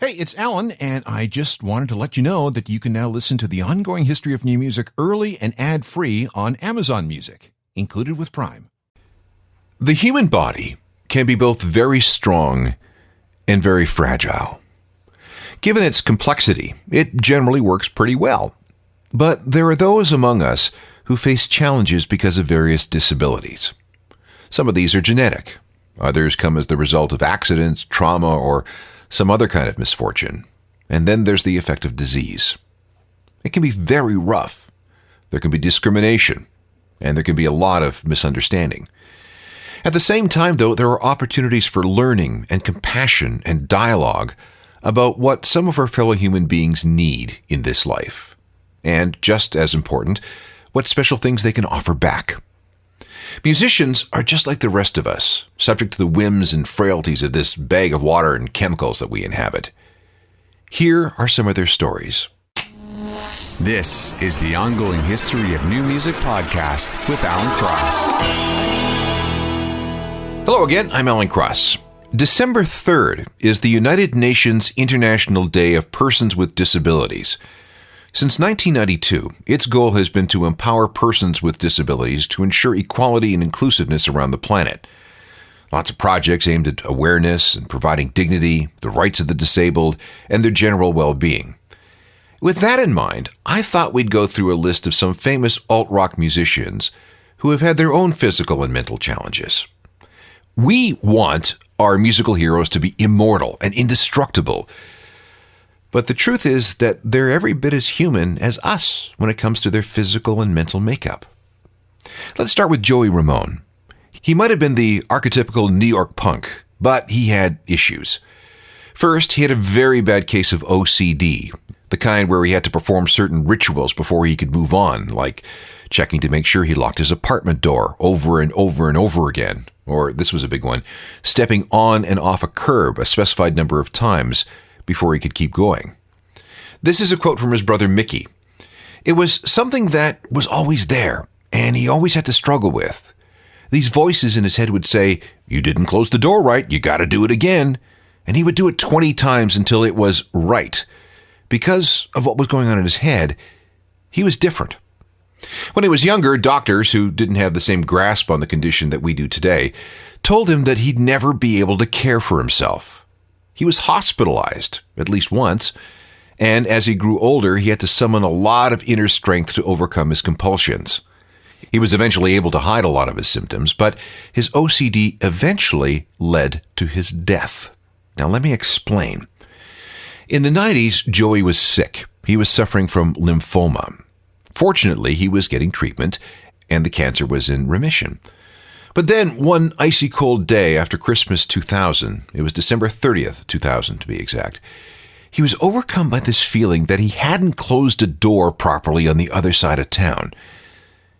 Hey, it's Alan, and I just wanted to let you know that you can now listen to the ongoing history of new music early and ad-free on Amazon Music, included with Prime. The human body can be both very strong and very fragile. Given its complexity, it generally works pretty well. But there are those among us who face challenges because of various disabilities. Some of these are genetic. Others come as the result of accidents, trauma, or some other kind of misfortune. And then there's the effect of disease. It can be very rough. There can be discrimination, and there can be a lot of misunderstanding. At the same time, though, there are opportunities for learning and compassion and dialogue about what some of our fellow human beings need in this life. And just as important, what special things they can offer back. Musicians are just like the rest of us, subject to the whims and frailties of this bag of water and chemicals that we inhabit. Here are some of their stories. This is the Ongoing History of New Music podcast with Alan Cross. Hello again, I'm Alan Cross. December 3rd is the United Nations International Day of Persons with Disabilities. Since 1992, its goal has been to empower persons with disabilities to ensure equality and inclusiveness around the planet. Lots of projects aimed at awareness and providing dignity, the rights of the disabled, and their general well-being. With that in mind, I thought we'd go through a list of some famous alt-rock musicians who have had their own physical and mental challenges. We want our musical heroes to be immortal and indestructible. But the truth is that they're every bit as human as us when it comes to their physical and mental makeup. Let's start with Joey Ramone. He might have been the archetypical New York punk, but he had issues. First, he had a very bad case of OCD, the kind where he had to perform certain rituals before he could move on, like checking to make sure he locked his apartment door over and over and over again. Or, this was a big one, stepping on and off a curb a specified number of times before he could keep going. This is a quote from his brother Mickey. It was something that was always there, and he always had to struggle with. These voices in his head would say, "You didn't close the door right, you gotta do it again." And he would do it 20 times until it was right. Because of what was going on in his head, he was different. When he was younger, doctors, who didn't have the same grasp on the condition that we do today, told him that he'd never be able to care for himself. He was hospitalized, at least once, and as he grew older, he had to summon a lot of inner strength to overcome his compulsions. He was eventually able to hide a lot of his symptoms, but his OCD eventually led to his death. Now, let me explain. In the 90s, Joey was sick. He was suffering from lymphoma. Fortunately, he was getting treatment, and the cancer was in remission. But then, one icy cold day after Christmas 2000, it was December 30th, 2000 to be exact, he was overcome by this feeling that he hadn't closed a door properly on the other side of town.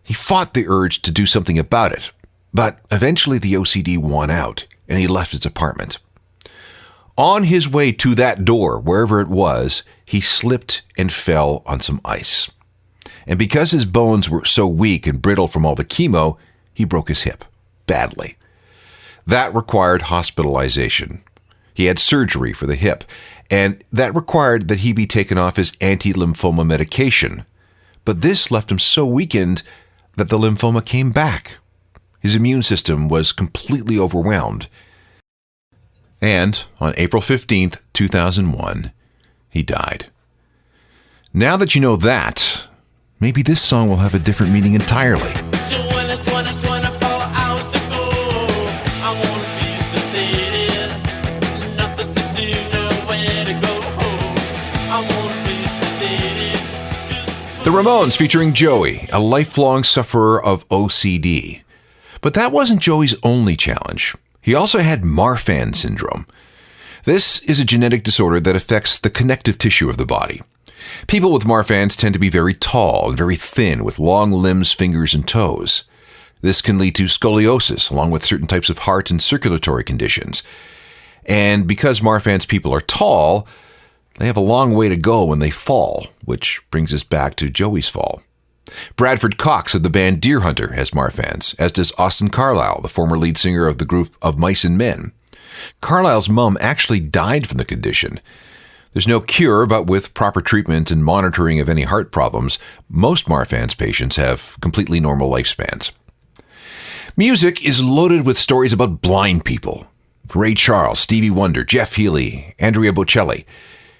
He fought the urge to do something about it, but eventually the OCD won out, and he left his apartment. On his way to that door, wherever it was, he slipped and fell on some ice. And because his bones were so weak and brittle from all the chemo, he broke his hip. Badly. That required hospitalization. He had surgery for the hip, and that required that he be taken off his anti-lymphoma medication. But this left him so weakened that the lymphoma came back. His immune system was completely overwhelmed. And on April 15th, 2001, he died. Now that you know that, maybe this song will have a different meaning entirely. The Ramones featuring Joey, a lifelong sufferer of OCD. But that wasn't Joey's only challenge. He also had Marfan syndrome. This is a genetic disorder that affects the connective tissue of the body. People with Marfan's tend to be very tall and very thin, with long limbs, fingers, and toes. This can lead to scoliosis, along with certain types of heart and circulatory conditions. And because Marfan's people are tall, they have a long way to go when they fall, which brings us back to Joey's fall. Bradford Cox of the band Deer Hunter has Marfan's, as does Austin Carlisle, the former lead singer of the group of Mice and Men. Carlisle's mom actually died from the condition, There's no cure, but with proper treatment and monitoring of any heart problems, most Marfan's patients have completely normal lifespans. Music is loaded with stories about blind people. Ray Charles, Stevie Wonder, Jeff Healey, Andrea Bocelli.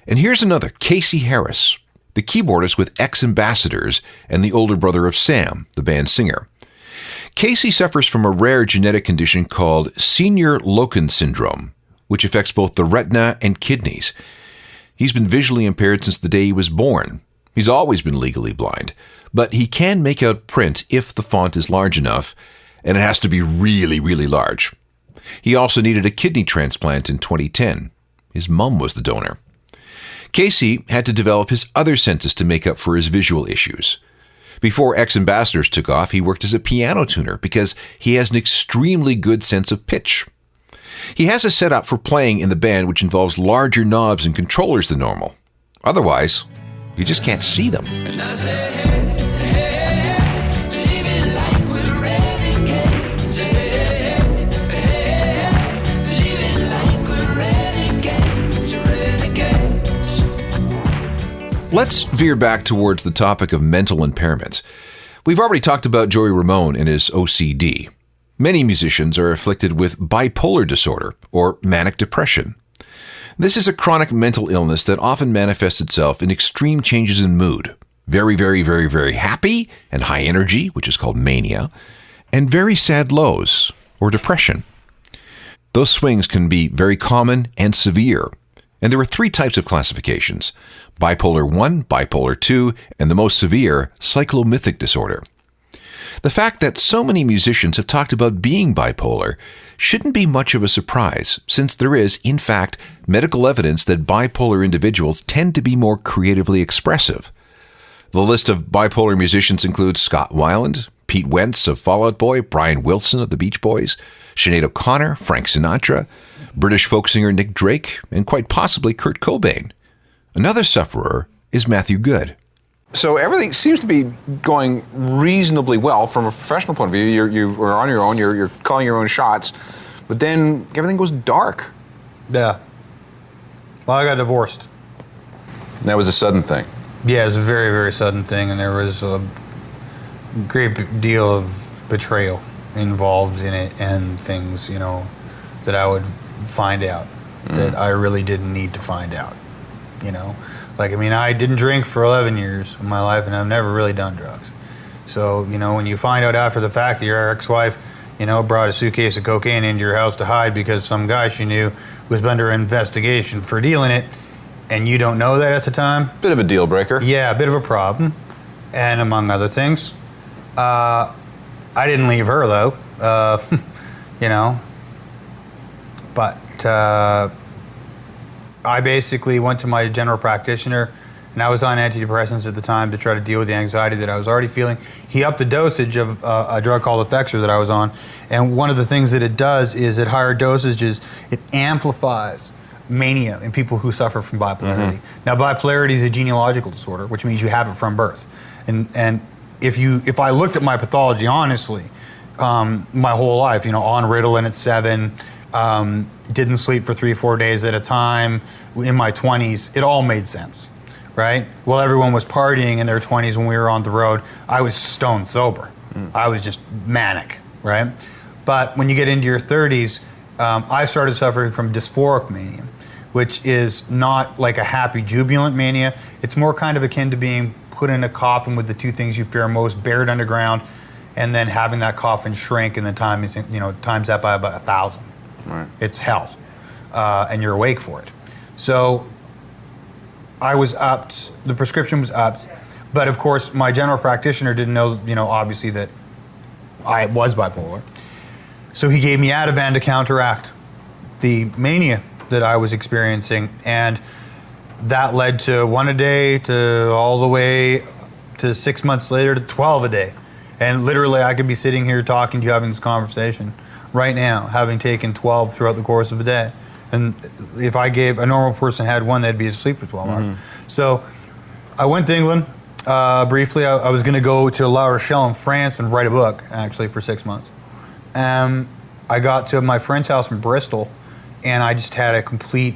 And here's another, Casey Harris, the keyboardist with Ex-Ambassadors and the older brother of Sam, the band's singer. Casey suffers from a rare genetic condition called senior Loken syndrome, which affects both the retina and kidneys. He's been visually impaired since the day he was born. He's always been legally blind, but he can make out print if the font is large enough, and it has to be really, really large. He also needed a kidney transplant in 2010. His mum was the donor. Casey had to develop his other senses to make up for his visual issues. Before Ex-Ambassadors took off, he worked as a piano tuner because he has an extremely good sense of pitch. He has a setup for playing in the band which involves larger knobs and controllers than normal. Otherwise, you just can't see them. And I say, hey, leave it like we're renegades. Hey, leave it like we're renegades. Let's veer back towards the topic of mental impairments. We've already talked about Joey Ramone and his OCD. Many musicians are afflicted with bipolar disorder or manic depression. This is a chronic mental illness that often manifests itself in extreme changes in mood. Very, very, very, very happy and high energy, which is called mania, and very sad lows or depression. Those swings can be very common and severe. And there are 3 types of classifications: bipolar 1, bipolar 2, and the most severe, cyclomythic disorder. The fact that so many musicians have talked about being bipolar shouldn't be much of a surprise, since there is, in fact, medical evidence that bipolar individuals tend to be more creatively expressive. The list of bipolar musicians includes Scott Weiland, Pete Wentz of Fall Out Boy, Brian Wilson of the Beach Boys, Sinead O'Connor, Frank Sinatra, British folk singer Nick Drake, and quite possibly Kurt Cobain. Another sufferer is Matthew Good. So everything seems to be going reasonably well from a professional point of view. You are on your own, you're calling your own shots, but then everything goes dark. Yeah. Well, I got divorced. And that was a sudden thing. Yeah, it was a very, very sudden thing, and there was a great deal of betrayal involved in it, and things, that I would find out that I really didn't need to find out, I didn't drink for 11 years of my life, and I've never really done drugs. So, when you find out after the fact that your ex-wife, brought a suitcase of cocaine into your house to hide because some guy she knew was under investigation for dealing it, and you don't know that at the time. Bit of a deal breaker. Yeah, a bit of a problem, and among other things. I didn't leave her, though, But I basically went to my general practitioner, and I was on antidepressants at the time to try to deal with the anxiety that I was already feeling. He upped the dosage of a drug called Effexor that I was on, and one of the things that it does is at higher dosages, it amplifies mania in people who suffer from bipolarity. Now, bipolarity is a genealogical disorder, which means you have it from birth. And if I looked at my pathology honestly, my whole life, on Ritalin at 7, didn't sleep for 3-4 days at a time in my 20s, it all made sense, right? While everyone was partying in their 20s when we were on the road, I was stone sober. I was just manic, right? But when you get into your 30s, I started suffering from dysphoric mania, which is not like a happy, jubilant mania. It's more kind of akin to being put in a coffin with the 2 things you fear most, buried underground, and then having that coffin shrink, and the time is, times that by about 1,000. Right. It's hell, and you're awake for it. So I was upped, the prescription was upped, but of course my general practitioner didn't know, obviously that I was bipolar. So he gave me Ativan to counteract the mania that I was experiencing, and that led to 1 a day to all the way to 6 months later to 12 a day. And literally I could be sitting here talking to you, having this conversation right now, having taken 12 throughout the course of a day. And if a normal person had 1, they'd be asleep for 12 hours. So I went to England briefly. I was going to go to La Rochelle in France and write a book, actually, for 6 months. I got to my friend's house in Bristol, and I just had a complete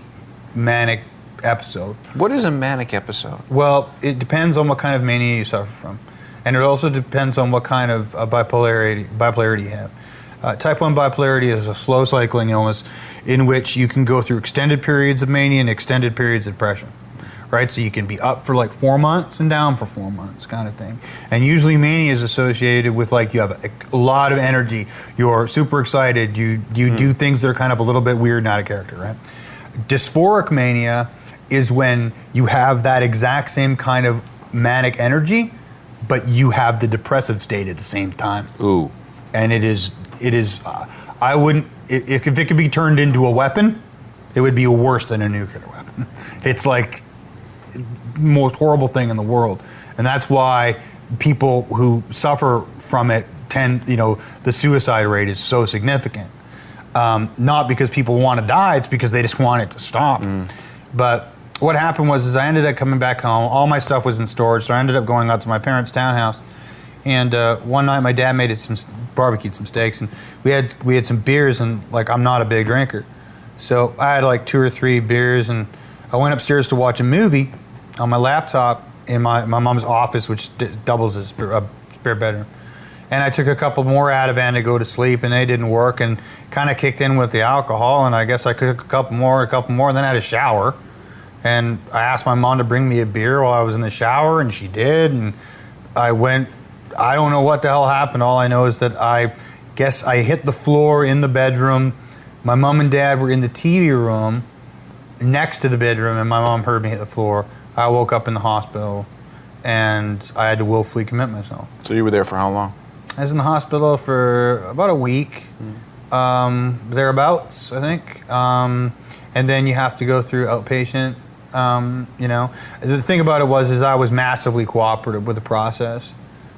manic episode. What is a manic episode? Well, it depends on what kind of mania you suffer from. And it also depends on what kind of bipolarity you have. Type 1 bipolarity is a slow cycling illness in which you can go through extended periods of mania and extended periods of depression. Right? So you can be up for like 4 months and down for 4 months kind of thing. And usually mania is associated with like you have a lot of energy, you're super excited, you do things that are kind of a little bit weird and out of character, right? Dysphoric mania is when you have that exact same kind of manic energy, but you have the depressive state at the same time. Ooh. And it is. I wouldn't. If it could be turned into a weapon, it would be worse than a nuclear weapon. It's like the most horrible thing in the world, and that's why people who suffer from it tend. The suicide rate is so significant. Not because people want to die; it's because they just want it to stop. But what happened was I ended up coming back home. All my stuff was in storage, so I ended up going out to my parents' townhouse. And one night, my dad made barbecued some steaks, and we had some beers. And like, I'm not a big drinker, so I had like 2 or 3 beers, and I went upstairs to watch a movie on my laptop in my mom's office, which doubles as a spare bedroom. And I took a couple more Ativan to go to sleep, and they didn't work, and kind of kicked in with the alcohol. And I guess I took a couple more, and then I had a shower. And I asked my mom to bring me a beer while I was in the shower, and she did. And I went, I don't know what the hell happened. All I know is that I guess I hit the floor in the bedroom. My mom and dad were in the TV room next to the bedroom, and my mom heard me hit the floor. I woke up in the hospital, and I had to willfully commit myself. So you were there for how long? I was in the hospital for about a week, thereabouts, I think. And then you have to go through outpatient. The thing about it was I was massively cooperative with the process,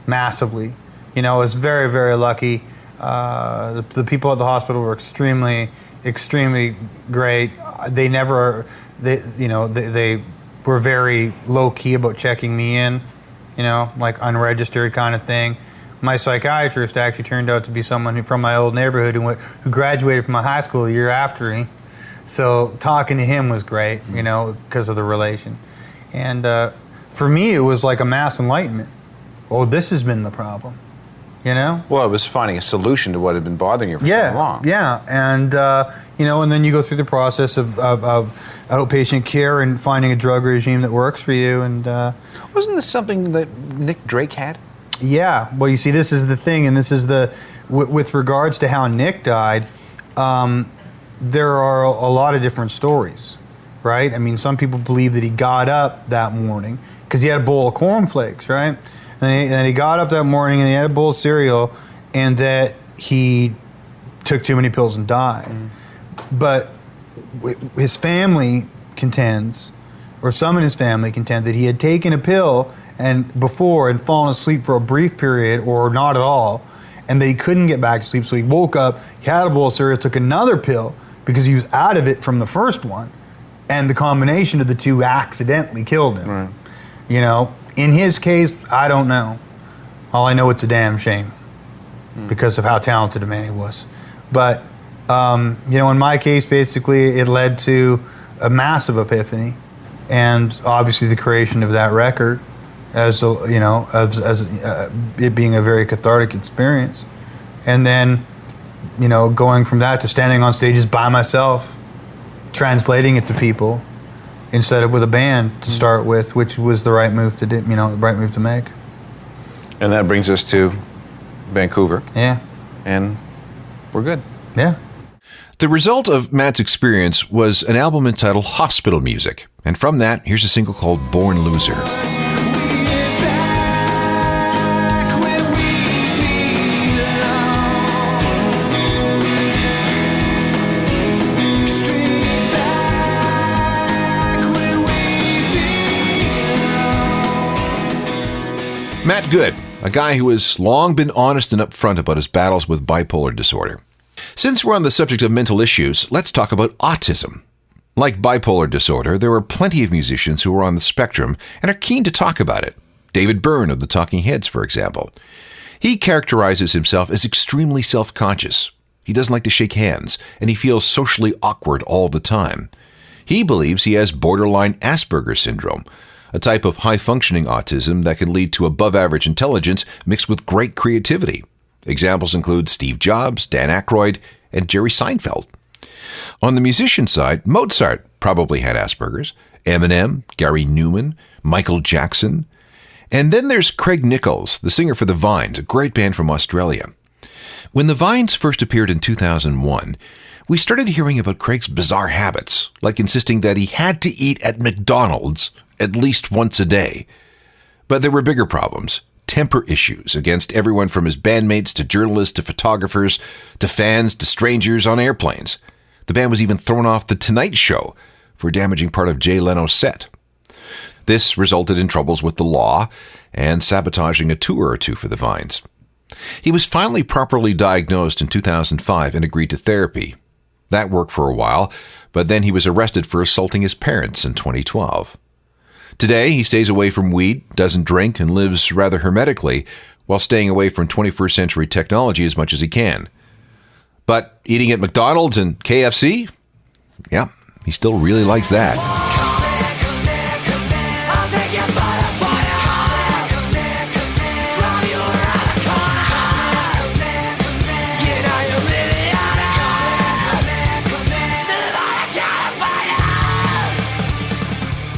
massively. I was very, very lucky. The people at the hospital were extremely, extremely great. They were very low key about checking me in, like unregistered kind of thing. My psychiatrist actually turned out to be someone from my old neighborhood who graduated from my high school the year after me. So talking to him was great, because of the relation. And for me, it was like a mass enlightenment. Oh, this has been the problem, Well, it was finding a solution to what had been bothering you for so long. Yeah, and and then you go through the process of outpatient care and finding a drug regime that works for you. And wasn't this something that Nick Drake had? Yeah. Well, you see, this is the thing, and this is with regards to how Nick died. There are a lot of different stories, right? I mean, some people believe that he got up that morning because he had a bowl of cornflakes, right? And he got up that morning and he had a bowl of cereal, and that he took too many pills and died. But his family contends, or some in his family contend, that he had taken a pill before and fallen asleep for a brief period or not at all, and that he couldn't get back to sleep. So he woke up, he had a bowl of cereal, took another pill because he was out of it from the first one, and the combination of the two accidentally killed him. Right. In his case, I don't know. All I know, it's a damn shame because of how talented a man he was. But in my case, basically, it led to a massive epiphany, and obviously the creation of that record, as it being a very cathartic experience, and then going from that to standing on stages by myself, translating it to people instead of with a band to start with, which was the right move to do, the right move to make. And that brings us to Vancouver. Yeah. And we're good. Yeah. The result of Matt's experience was an album entitled Hospital Music. And from that, here's a single called Born Loser. Matt Good, a guy who has long been honest and upfront about his battles with bipolar disorder. Since we're on the subject of mental issues, let's talk about autism. Like bipolar disorder, there are plenty of musicians who are on the spectrum and are keen to talk about it. David Byrne of the Talking Heads, for example. He characterizes himself as extremely self-conscious. He doesn't like to shake hands, and he feels socially awkward all the time. He believes he has borderline Asperger's syndrome, a type of high-functioning autism that can lead to above-average intelligence mixed with great creativity. Examples include Steve Jobs, Dan Aykroyd, and Jerry Seinfeld. On the musician side, Mozart probably had Asperger's, Eminem, Gary Newman, Michael Jackson. And then there's Craig Nichols, the singer for The Vines, a great band from Australia. When The Vines first appeared in 2001, we started hearing about Craig's bizarre habits, like insisting that he had to eat at McDonald's at least once a day. But there were bigger problems. Temper issues against everyone from his bandmates to journalists to photographers to fans to strangers on airplanes. The band was even thrown off The Tonight Show for damaging part of Jay Leno's set. This resulted in troubles with the law and sabotaging a tour or two for the Vines. He was finally properly diagnosed in 2005 and agreed to therapy. That worked for a while, but then he was arrested for assaulting his parents in 2012. Today, he stays away from weed, doesn't drink, and lives rather hermetically while staying away from 21st century technology as much as he can. But eating at McDonald's and KFC? Yeah, he still really likes that.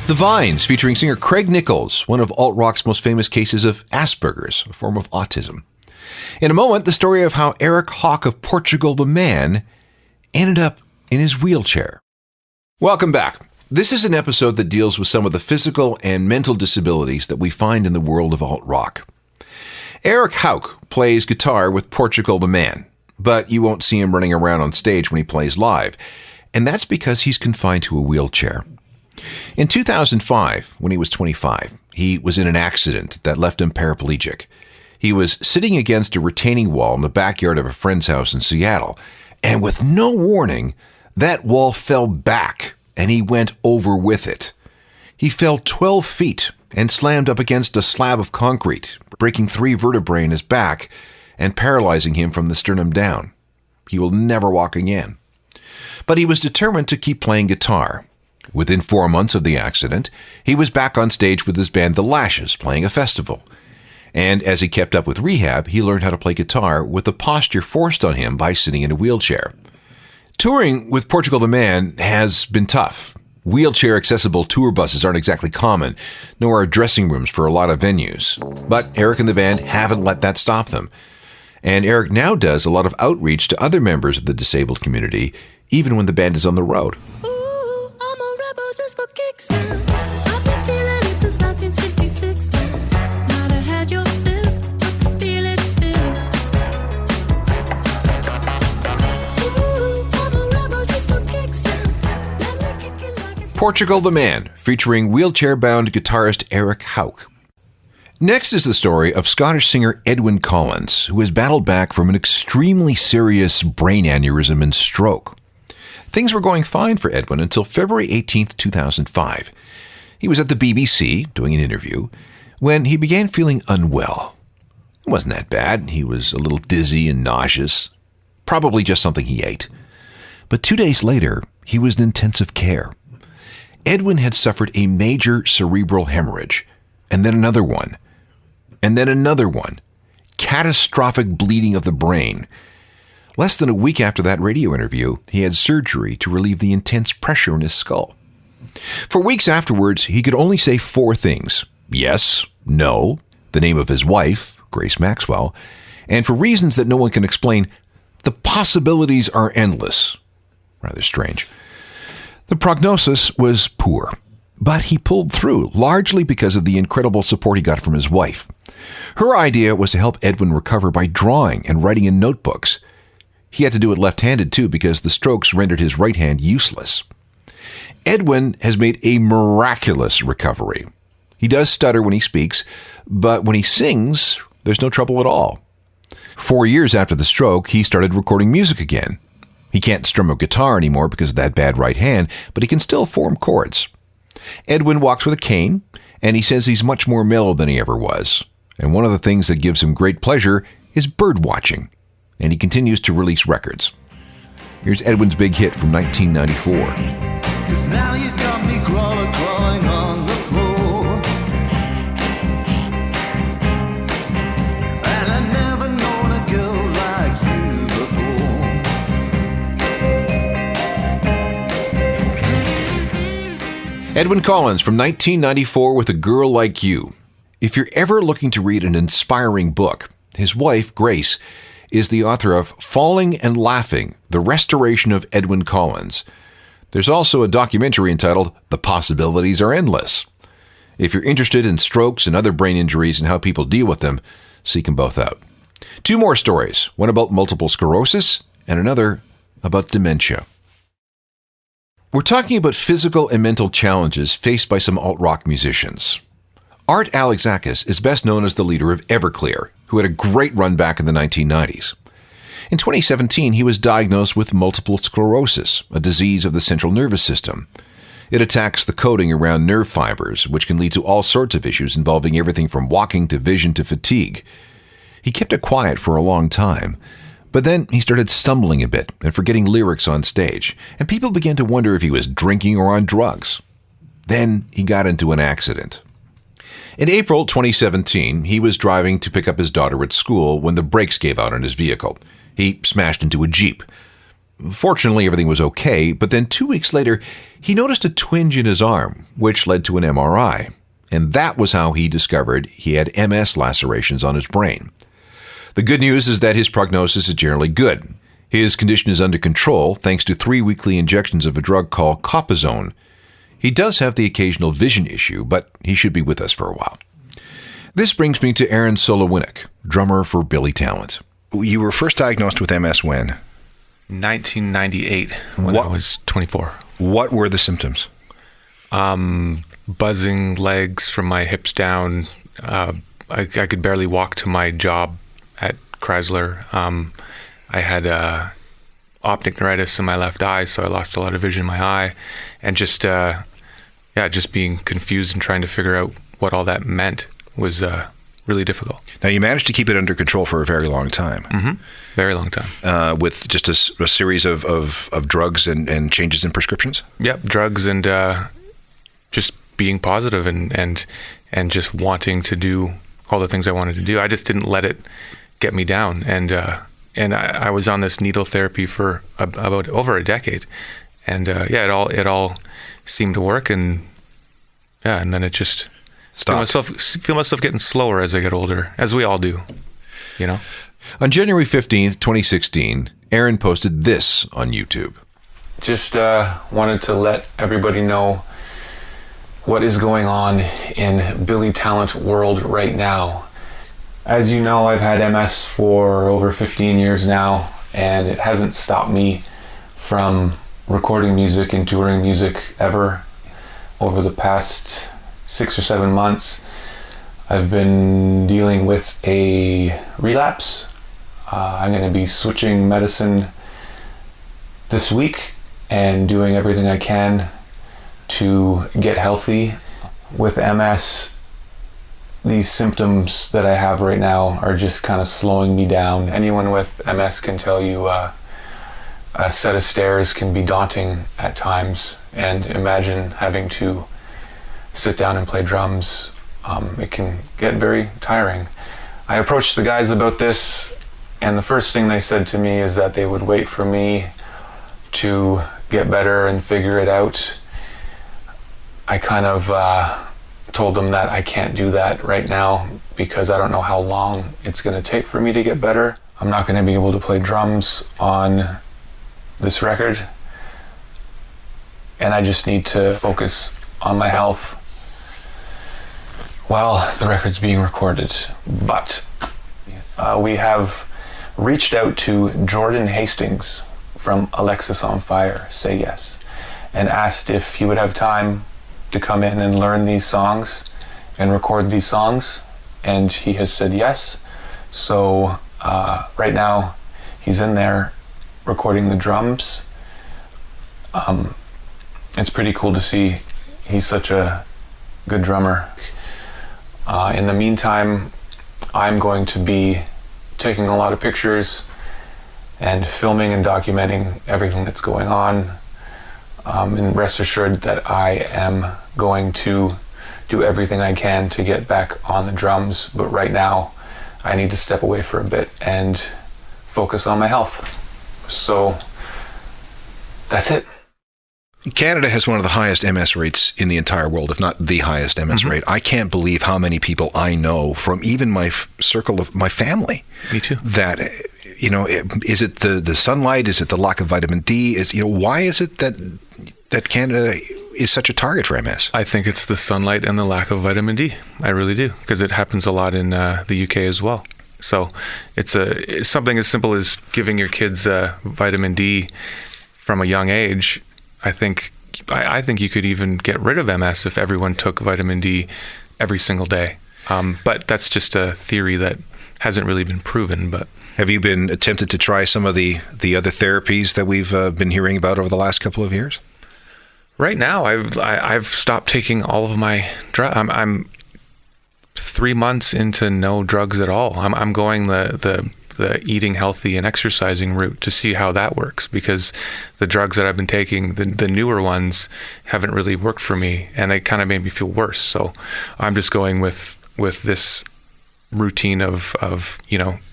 The Vines, featuring singer Craig Nichols, one of alt-rock's most famous cases of Asperger's, a form of autism. In a moment, the story of how Eric Hawk of Portugal the Man ended up in his wheelchair. Welcome back. This is an episode that deals with some of the physical and mental disabilities that we find in the world of alt-rock. Eric Hawk plays guitar with Portugal the Man, but you won't see him running around on stage when he plays live, and that's because he's confined to a wheelchair. In 2005, when he was 25, he was in an accident that left him paraplegic. He was sitting against a retaining wall in the backyard of a friend's house in Seattle, and with no warning, that wall fell back, and he went over with it. He fell 12 feet and slammed up against a slab of concrete, breaking 3 vertebrae in his back and paralyzing him from the sternum down. He will never walk again. But he was determined to keep playing guitar. Within 4 months of the accident, he was back on stage with his band The Lashes, playing a festival. And as he kept up with rehab, he learned how to play guitar with the posture forced on him by sitting in a wheelchair. Touring with Portugal the Man has been tough. Wheelchair-accessible tour buses aren't exactly common, nor are dressing rooms for a lot of venues. But Eric and the band haven't let that stop them. And Eric now does a lot of outreach to other members of the disabled community, even when the band is on the road. Just for kicks now. I've been feeling it since 1966 now. Might have had your fill, I can feel it still. Ooh, I'm a rebel just for kicks now. Let me kick it like it's Portugal the Man, featuring wheelchair-bound guitarist Eric Hawk. Next is the story of Scottish singer Edwyn Collins, who has battled back from an extremely serious brain aneurysm and stroke. Things were going fine for Edwyn until February 18th, 2005. He was at the BBC doing an interview when he began feeling unwell. It wasn't that bad. He was a little dizzy and nauseous, probably just something he ate. But 2 days later, he was in intensive care. Edwyn had suffered a major cerebral hemorrhage, and then another one, and then another one. Catastrophic bleeding of the brain. Less than a week after that radio interview, he had surgery to relieve the intense pressure in his skull. For weeks afterwards, he could only say 4 things: yes, no, the name of his wife, Grace Maxwell, and for reasons that no one can explain, the possibilities are endless. Rather strange. The prognosis was poor, but he pulled through, largely because of the incredible support he got from his wife. Her idea was to help Edwyn recover by drawing and writing in notebooks. He had to do it left-handed, too, because the strokes rendered his right hand useless. Edwyn has made a miraculous recovery. He does stutter when he speaks, but when he sings, there's no trouble at all. 4 years after the stroke, he started recording music again. He can't strum a guitar anymore because of that bad right hand, but he can still form chords. Edwyn walks with a cane, and he says he's much more mellow than he ever was. And one of the things that gives him great pleasure is bird watching. And he continues to release records. Here's Edwyn's big hit from 1994, 'Cause now you got me crawling on the floor. And I never known a girl like you before. Edwyn Collins from 1994 with A Girl Like You. If you're ever looking to read an inspiring book, his wife, Grace, is the author of Falling and Laughing, The Restoration of Edwyn Collins. There's also a documentary entitled The Possibilities Are Endless. If you're interested in strokes and other brain injuries and how people deal with them, seek them both out. Two more stories, one about multiple sclerosis and another about dementia. We're talking about physical and mental challenges faced by some alt-rock musicians. Art Alexakis is best known as the leader of Everclear, who had a great run back in the 1990s. In 2017, he was diagnosed with multiple sclerosis, a disease of the central nervous system. It attacks the coating around nerve fibers, which can lead to all sorts of issues involving everything from walking to vision to fatigue. He kept it quiet for a long time, but then he started stumbling a bit and forgetting lyrics on stage, and people began to wonder if he was drinking or on drugs. Then he got into an accident. In April 2017, he was driving to pick up his daughter at school when the brakes gave out on his vehicle. He smashed into a Jeep. Fortunately, everything was okay, but then 2 weeks later, he noticed a twinge in his arm, which led to an MRI. And that was how he discovered he had MS lacerations on his brain. The good news is that his prognosis is generally good. His condition is under control thanks to 3 weekly injections of a drug called copazone. He does have the occasional vision issue, but he should be with us for a while. This brings me to Aaron Solowinnik, drummer for Billy Talent. You were first diagnosed with MS when? 1998, when I was 24. What were the symptoms? Buzzing legs from my hips down. I could barely walk to my job at Chrysler. I had optic neuritis in my left eye, so I lost a lot of vision in my eye. And just being confused and trying to figure out what all that meant was really difficult. Now, you managed to keep it under control for a very long time. Mm-hmm. Very long time. With just a series of drugs and changes in prescriptions? Yep, drugs and just being positive and just wanting to do all the things I wanted to do. I just didn't let it get me down. And I was on this needle therapy for about over a decade. And it all seemed to work. And then it just feel myself getting slower as I get older, as we all do, you know. On January 15th, 2016, Aaron posted this on YouTube. Just wanted to let everybody know what is going on in Billy Talent world right now. As you know, I've had MS for over 15 years now, and it hasn't stopped me from recording music and touring music ever. Over the past 6 or 7 months, I've been dealing with a relapse. I'm going to be switching medicine this week and doing everything I can to get healthy. With MS, these symptoms that I have right now are just kind of slowing me down. Anyone with MS can tell you a set of stairs can be daunting at times, and imagine having to sit down and play drums. It can get very tiring. I approached the guys about this, and the first thing they said to me is that they would wait for me to get better and figure it out. I kind of told them that I can't do that right now because I don't know how long it's going to take for me to get better. I'm not going to be able to play drums on this record, and I just need to focus on my health while the record's being recorded. But we have reached out to Jordan Hastings from Alexis on Fire, Say Yes, and asked if he would have time to come in and learn these songs and record these songs, and he has said yes. So right now he's in there recording the drums. It's pretty cool to see. He's such a good drummer. In the meantime, I'm going to be taking a lot of pictures and filming and documenting everything that's going on. And rest assured that I am going to do everything I can to get back on the drums. But right now, I need to step away for a bit and focus on my health. So that's it. Canada has one of the highest MS rates in the entire world, if not the highest MS rate. I can't believe how many people I know from even my circle of my family. Me too. That, you know, is it the sunlight? Is it the lack of vitamin D? Why is it that Canada is such a target for MS? I think it's the sunlight and the lack of vitamin D. I really do, because it happens a lot in the UK as well. So it's something as simple as giving your kids vitamin D from a young age. I think you could even get rid of MS if everyone took vitamin D every single day. But that's just a theory that hasn't really been proven. But have you been attempted to try some of the other therapies that we've been hearing about over the last couple of years? Right now, I've stopped taking all of my drugs. I'm 3 months into no drugs at all. I'm going the eating healthy and exercising route to see how that works, because the drugs that I've been taking, the newer ones, haven't really worked for me, and they kind of made me feel worse. So I'm just going with this routine of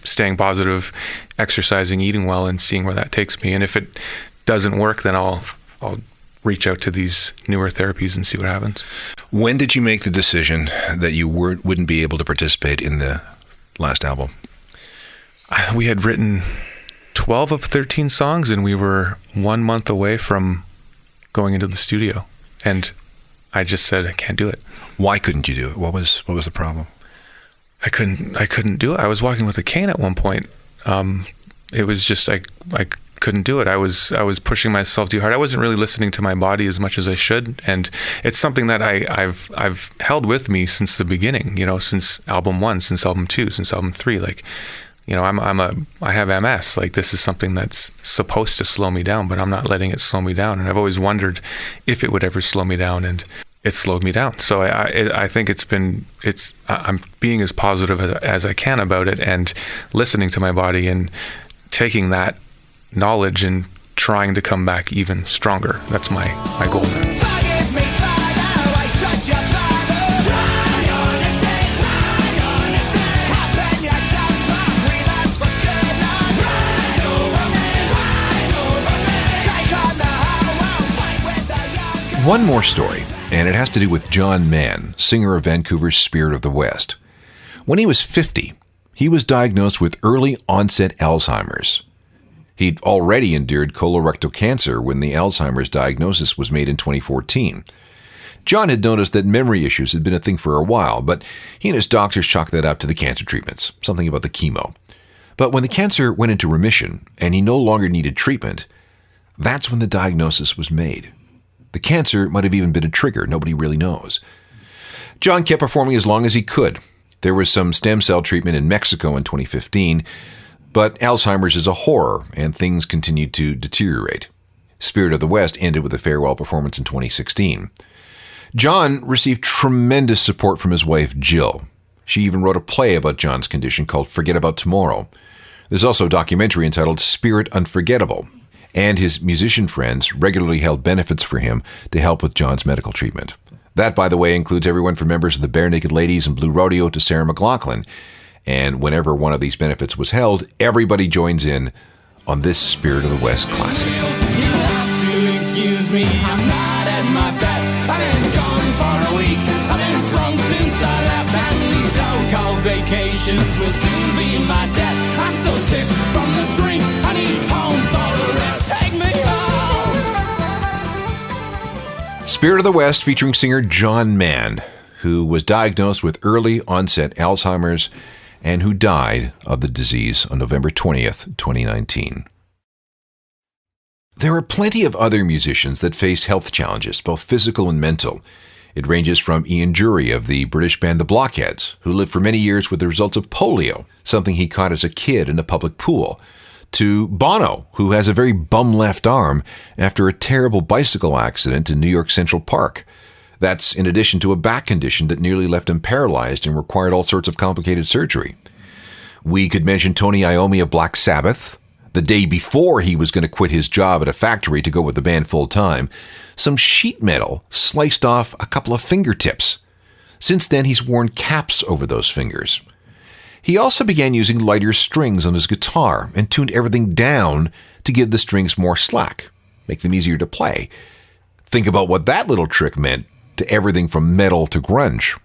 staying positive, exercising, eating well, and seeing where that takes me. And if it doesn't work, then I'll reach out to these newer therapies and see what happens. When did you make the decision that you wouldn't be able to participate in the last album? We had written 12 of 13 songs, and we were 1 month away from going into the studio. And I just said, I can't do it. Why couldn't you do it? What was the problem? I couldn't do it. I was walking with a cane at one point. It was just, I couldn't do it. I was pushing myself too hard. I wasn't really listening to my body as much as I should, and it's something that I've held with me since the beginning. Since album 1, since album 2, since album 3. Like, I have MS. Like, this is something that's supposed to slow me down, but I'm not letting it slow me down. And I've always wondered if it would ever slow me down, and it slowed me down. So I think I'm being as positive as I can about it, and listening to my body and taking that knowledge and trying to come back even stronger. That's my goal. One more story, and it has to do with John Mann, singer of Vancouver's Spirit of the West. When he was 50, he was diagnosed with early onset Alzheimer's. He'd already endured colorectal cancer when the Alzheimer's diagnosis was made in 2014. John had noticed that memory issues had been a thing for a while, but he and his doctors chalked that up to the cancer treatments, something about the chemo. But when the cancer went into remission and he no longer needed treatment, that's when the diagnosis was made. The cancer might have even been a trigger, nobody really knows. John kept performing as long as he could. There was some stem cell treatment in Mexico in 2015, but Alzheimer's is a horror, and things continued to deteriorate. Spirit of the West ended with a farewell performance in 2016. John received tremendous support from his wife, Jill. She even wrote a play about John's condition called Forget About Tomorrow. There's also a documentary entitled Spirit Unforgettable, and his musician friends regularly held benefits for him to help with John's medical treatment. That, by the way, includes everyone from members of the Bare Naked Ladies and Blue Rodeo to Sarah McLachlan. And whenever one of these benefits was held, everybody joins in on this Spirit of the West classic. You have to excuse me, I'm not at my best. I've been gone for a week, I've been drunk since I left, and these so-called vacations will soon be my death. I'm so sick from the drink, I need home for a rest. Take me home. Spirit of the West featuring singer John Mann, who was diagnosed with early onset Alzheimer's and who died of the disease on November 20th, 2019. There are plenty of other musicians that face health challenges, both physical and mental. It ranges from Ian Dury of the British band The Blockheads, who lived for many years with the results of polio, something he caught as a kid in a public pool, to Bono, who has a very bum left arm after a terrible bicycle accident in New York Central Park. That's in addition to a back condition that nearly left him paralyzed and required all sorts of complicated surgery. We could mention Tony Iommi of Black Sabbath, The day before he was going to quit his job at a factory to go with the band full time, some sheet metal sliced off a couple of fingertips. Since then, he's worn caps over those fingers. He also began using lighter strings on his guitar and tuned everything down to give the strings more slack, make them easier to play. Think about what that little trick meant to everything from metal to grunge.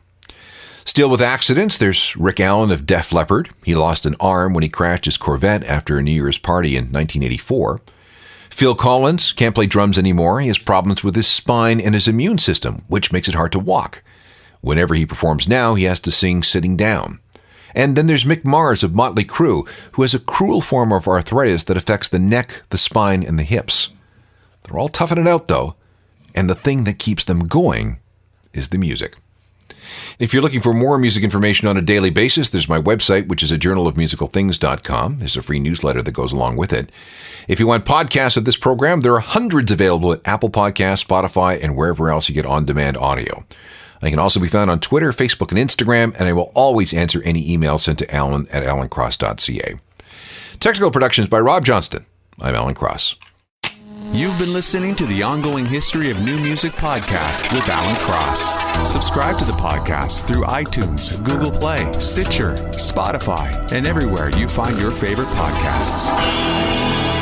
Still with accidents, there's Rick Allen of Def Leppard. He lost an arm when he crashed his Corvette after a New Year's party in 1984. Phil Collins can't play drums anymore. He has problems with his spine and his immune system, which makes it hard to walk. Whenever he performs now, he has to sing sitting down. And then there's Mick Mars of Motley Crue, who has a cruel form of arthritis that affects the neck, the spine, and the hips. They're all toughing it out, though, and the thing that keeps them going is the music. If you're looking for more music information on a daily basis, there's my website, which is a journalofmusicalthings.com. There's a free newsletter that goes along with it. If you want podcasts of this program, there are hundreds available at Apple Podcasts, Spotify, and wherever else you get on-demand audio. I can also be found on Twitter, Facebook, and Instagram, and I will always answer any email sent to alan@alancross.ca. Technical productions by Rob Johnston. I'm Alan Cross. You've been listening to the Ongoing History of New Music podcast with Alan Cross. Subscribe to the podcast through iTunes, Google Play, Stitcher, Spotify, and everywhere you find your favorite podcasts.